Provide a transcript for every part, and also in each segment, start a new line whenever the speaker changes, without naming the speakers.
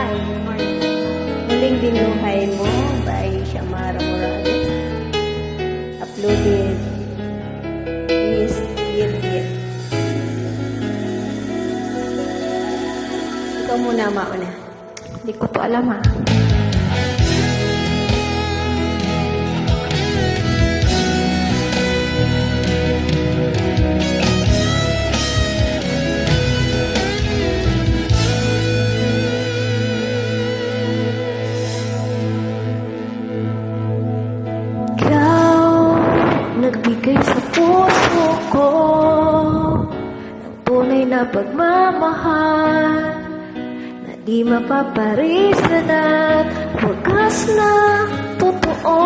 Hi, good morning. Muling binuhay mo by Shamara Morales. Uploaded Miss Yirgit. Ikaw muna, mauna. Hindi ko to alam, ha.
Nagbigay sa puso ko ng tunay na pagmamahal na di mapaparisan at wagas na totoo.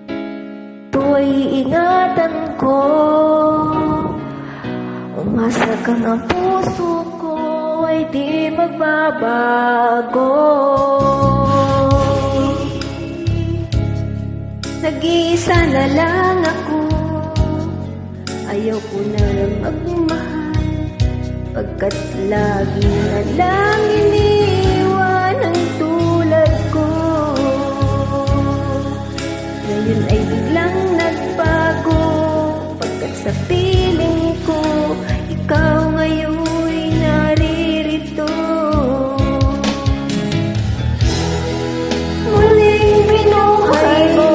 Ito ay iingatan ko, umasa kang ang puso ko ay di magbabago.
Nag-iisa na lang ako, ayaw ko na lang magmahal, pagkat lagi na lang iniwan ang tulad ko. Ngayon ay biglang nagbago, pagkat sa piling ko, ikaw ngayon'y naririto. Muling binuhay mo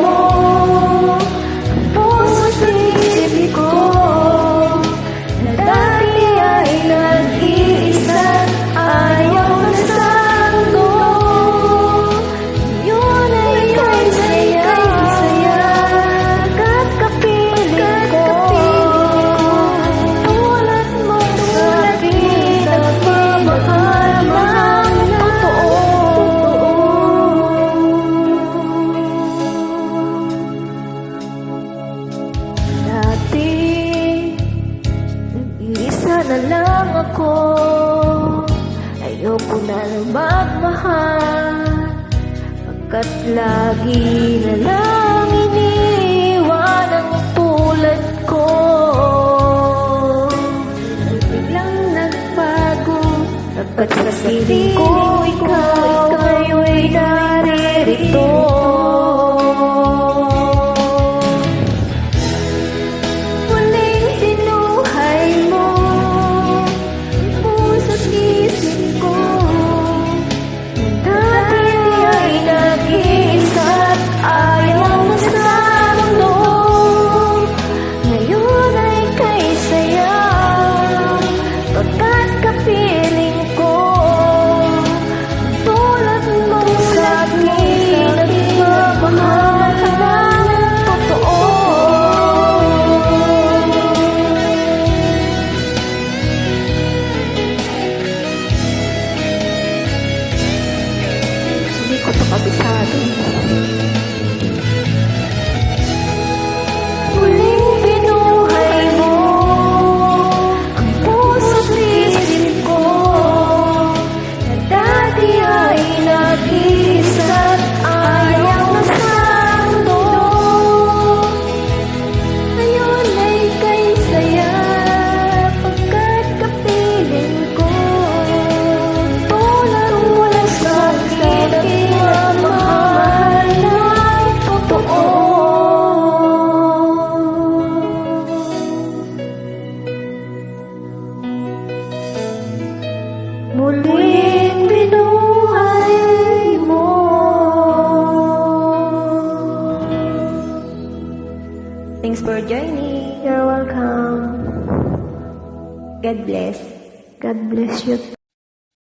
na lang ako, ayoko na lang magmahal, pagkat lagi na lang iniwan ang tulad ko.
Biglang nagbago,
pagkat sa piling ko ikaw ngayon'y naririto. Kabisado.
Muling binuhay mo ang puso't isip ko, na dati ay nag-iisa't ayaw na sa mundo. Ngayon ay kay saya, pagkat kapiling ko, tulad mula sa akin.
Muling binuhay mo.
Thanks for joining.
You're welcome.
God bless.
God bless you.